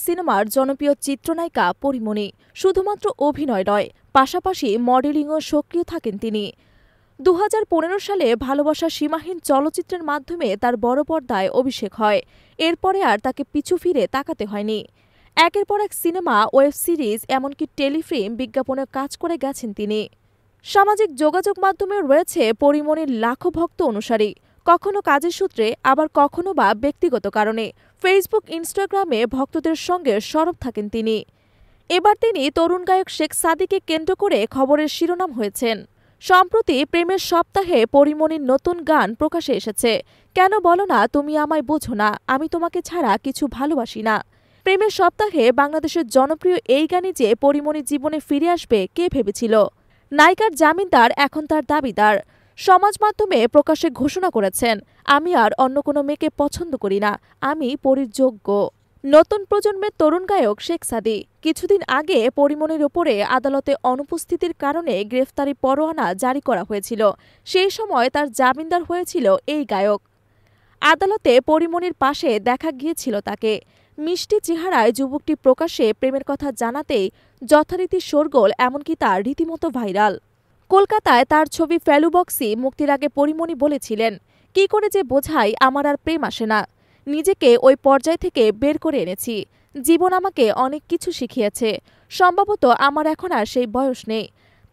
সিনেমার জনপ্রিয় চিত্রনায়িকা পরীমণি। শুধুমাত্র অভিনয় নয়, পাশাপাশি মডেলিংও সক্রিয় থাকেন তিনি। ২০১৫ সালে ভালোবাসা সীমাহীন চলচ্চিত্রের মাধ্যমে তার বড় পর্দায় অভিষেক হয়। এরপরে আর তাকে পিছু ফিরে তাকাতে হয়নি। একের পর এক সিনেমা, ওয়েব সিরিজ, এমনকি টেলিফিল্ম বিজ্ঞাপনে কাজ করে গেছেন তিনি। সামাজিক যোগাযোগ মাধ্যমে রয়েছে পরীমণির লাখো ভক্ত অনুসারী, কখনো কাজের সূত্রে, আবার কখনো বা ব্যক্তিগত কারণে। ফেসবুক, ইনস্টাগ্রামে ভক্তদের সঙ্গে সরব থাকেন তিনি। এবার তিনি তরুণ গায়ক শেখ সাদীকে কেন্দ্র করে খবরের শিরোনাম হয়েছেন। সম্প্রতি প্রেমের সপ্তাহে পরীমণির নতুন গান প্রকাশে এসেছে। কেন বলো না তুমি আমায় বোঝো না, আমি তোমাকে ছাড়া কিছু ভালোবাসি না। প্রেমের সপ্তাহে বাংলাদেশের জনপ্রিয় এই গানই যে পরীমণির জীবনে ফিরে আসবে কে ভেবেছিল। নায়িকার জামিনদার এখন তার দাবিদার। সমাজ মাধ্যমে প্রকাশ্যে ঘোষণা করেছেন, আমি আর অন্য কোনো মেয়েকে পছন্দ করি না, আমি পরীর যোগ্য। নতুন প্রজন্মের তরুণ গায়ক শেখ সাদী। কিছুদিন আগে পরীমণির ওপরে আদালতে অনুপস্থিতির কারণে গ্রেফতারি পরোয়ানা জারি করা হয়েছিল। সেই সময় তার জামিনদার হয়েছিল এই গায়ক। আদালতে পরীমণির পাশে দেখা গিয়েছিল তাকে। মিষ্টি চেহারায় যুবকটি প্রকাশ্যে প্রেমের কথা জানাতেই যথারীতি শোরগোল, এমনকি তার রীতিমতো ভাইরাল। কলকাতায় তার ছবি ফেলুবক্সি মুক্তির আগে পরীমণি বলেছিলেন, কি করে যে বোঝাই আমার আর প্রেম আসে না। নিজেকে ওই পর্যায় থেকে বের করে এনেছি। জীবন আমাকে অনেক কিছু শিখিয়েছে। সম্ভবত আমার এখন আর সেই বয়স নেই।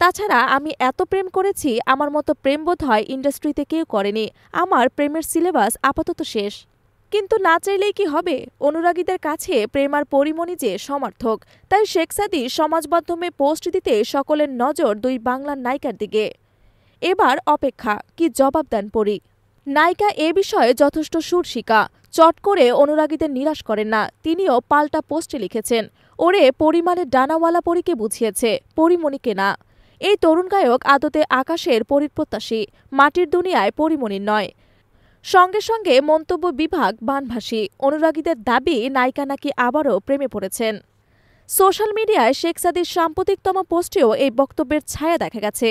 তাছাড়া আমি এত প্রেম করেছি, আমার মতো প্রেম বোধ হয় ইন্ডাস্ট্রিতে কেউ করেনি। আমার প্রেমের সিলেবাস আপাতত শেষ। কিন্তু না চাইলেই কি হবে? অনুরাগীদের কাছে প্রেম আর পরীমণি যে সমার্থক। তাই শেখ সাদী সমাজ মাধ্যমে পোস্ট দিতে সকলের নজর দুই বাংলার নায়িকার দিকে। এবার অপেক্ষা, কি জবাব দেন পরী। নায়িকা এ বিষয়ে যথেষ্ট সুরশিকা। চট করে অনুরাগীদের নিরাশ করেন না। তিনিও পাল্টা পোস্টে লিখেছেন, ওরে পরিমাণের ডানাওয়ালা পরীকে বুঝিয়েছে, পরীমণিকে না। এই তরুণ গায়ক আদতে আকাশের পরীর প্রত্যাশী, মাটির দুনিয়ায় পরীমণির নয়। সঙ্গে সঙ্গে মন্তব্য বিভাগ বানভাসী। অনুরাগীদের দাবি, নায়িকা নাকি আবারও প্রেমে পড়েছেন। সোশ্যাল মিডিয়ায় শেখ সাদীর সাম্প্রতিকতম পোস্টেও এই বক্তব্যের ছায়া দেখা গেছে।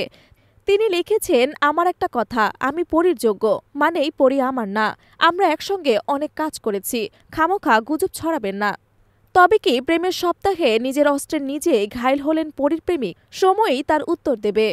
তিনি লিখেছেন, আমার একটা কথা, আমি পরীর যোগ্য, মানেই পরী আমার না। আমরা একসঙ্গে অনেক কাজ করেছি, খামোখা গুজব ছড়াবেন না। তবে কি প্রেমের সপ্তাহে নিজের অস্ত্রে নিজেই ঘায়েল হলেন পরীর প্রেমিক? সময়ই তার উত্তর দেবে।